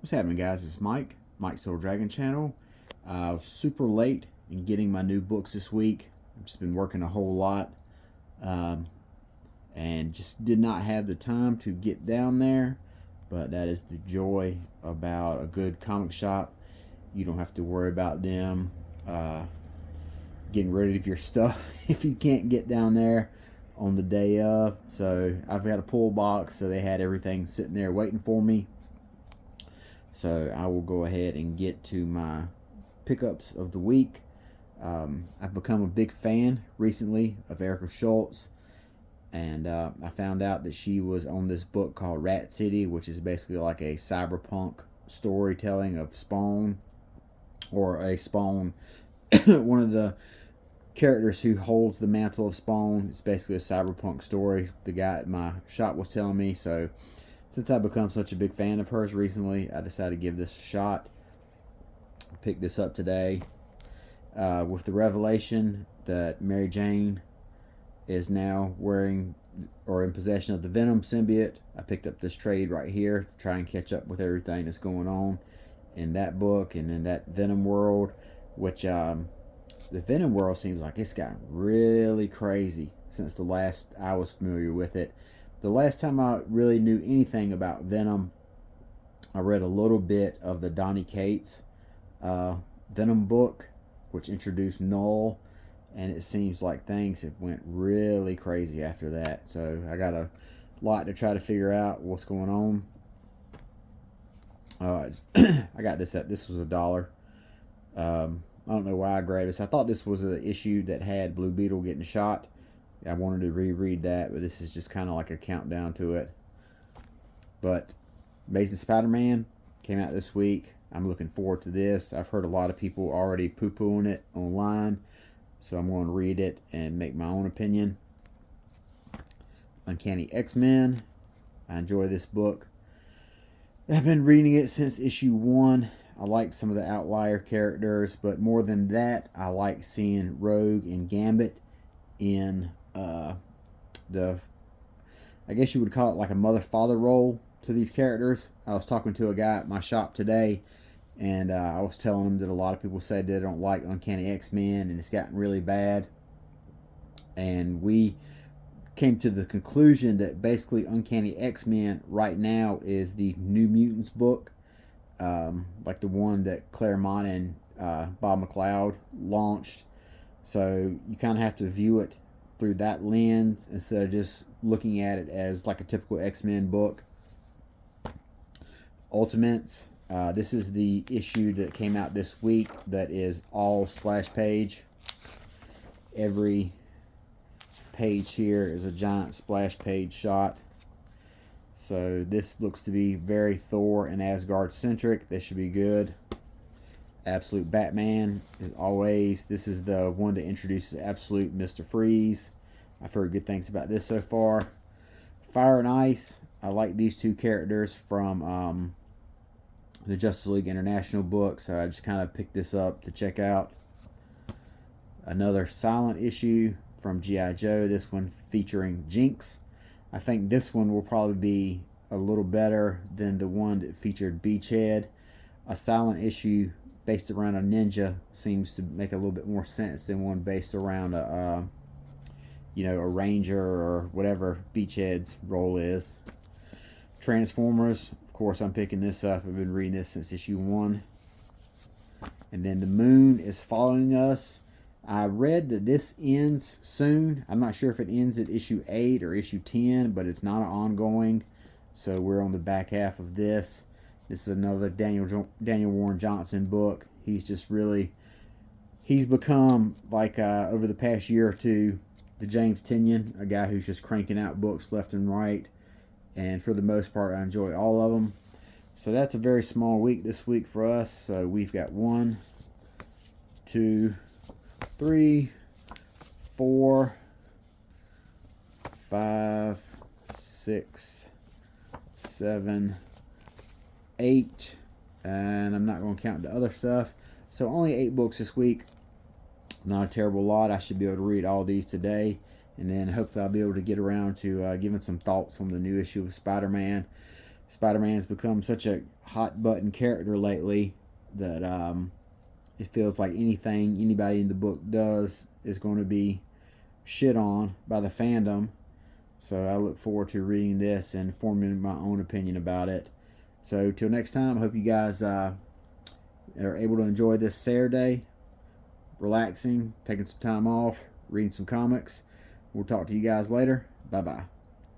What's happening, guys? It's Mike's Little Dragon Channel. Super late in getting my new books this week. I've just been working a whole lot and just did not have the time to get down there. But that is the joy about a good comic shop. You don't have to worry about them getting rid of your stuff if you can't get down there on the day of. So I've got a pull box, so they had everything sitting there waiting for me. So I will go ahead and get to my pickups of the week. I've become a big fan recently of Erica Schultz, and I found out that she was on this book called Rat City, which is basically like a cyberpunk storytelling of Spawn, or a Spawn, one of the characters who holds the mantle of Spawn. It's basically a cyberpunk story, the guy at my shop was telling me. So since I've become such a big fan of hers recently, I decided to give this a shot. I picked this up today with the revelation that Mary Jane is now wearing or in possession of the Venom symbiote. I picked up this trade right here to try and catch up with everything that's going on in that book and in that Venom world, which the Venom world seems like it's gotten really crazy since the last I was familiar with it. The last time I really knew anything about Venom, I read a little bit of the Donny Cates Venom book, which introduced Null, and it seems like things have went really crazy after that. So I got a lot to try to figure out what's going on. I got this this was $1. I don't know why I grabbed this. I thought this was an issue that had Blue Beetle getting shot. I wanted to reread that, but this is just kind of like a countdown to it. But Amazing Spider-Man came out this week. I'm looking forward to this. I've heard a lot of people already poo-pooing it online, so I'm going to read it and make my own opinion. Uncanny X-Men. I enjoy this book. I've been reading it since issue 1. I like some of the outlier characters, but more than that, I like seeing Rogue and Gambit in I guess you would call it like a mother-father role to these characters. I was talking to a guy at my shop today, and I was telling him that a lot of people say they don't like Uncanny X-Men, and it's gotten really bad. And we came to the conclusion that basically Uncanny X-Men right now is the New Mutants book, like the one that Claremont and Bob McLeod launched. So you kind of have to view it through that lens instead of just looking at it as like a typical X-Men book. Ultimates. This is the issue that came out this week that is all splash page. Every page here is a giant splash page shot. So this looks to be very Thor and Asgard centric. This should be good. Absolute Batman is always. This is the one that introduces Absolute Mr. Freeze. I've heard good things about this so far. Fire and Ice. I like these two characters from the Justice League International book, so I just kind of picked this up to check out. Another silent issue from G.I. Joe. This one featuring Jinx. I think this one will probably be a little better than the one that featured Beachhead. A silent issue based around a ninja seems to make a little bit more sense than one based around a ranger or whatever Beachhead's role is. Transformers, of course, I'm picking this up. I've been reading this since issue 1. And then The Moon is Following Us. I read that this ends soon. I'm not sure if it ends at issue 8 or issue 10, but it's not an ongoing. So we're on the back half of this. This is another Daniel Warren Johnson book. He's become, like over the past year or two, the James Tynion, a guy who's just cranking out books left and right. And for the most part, I enjoy all of them. So that's a very small week this week for us. So we've got 1, 2, 3, 4, 5, 6, 7, 8, and I'm not going to count the other stuff. So only 8 books this week. Not a terrible lot. I should be able to read all these today, and then hopefully I'll be able to get around to giving some thoughts on the new issue of Spider-Man. Spider-Man's become such a hot button character lately that it feels like anything anybody in the book does is going to be shit on by the fandom. So I look forward to reading this and forming my own opinion about it. So till next time, I hope you guys are able to enjoy this Saturday, relaxing, taking some time off, reading some comics. We'll talk to you guys later. Bye-bye.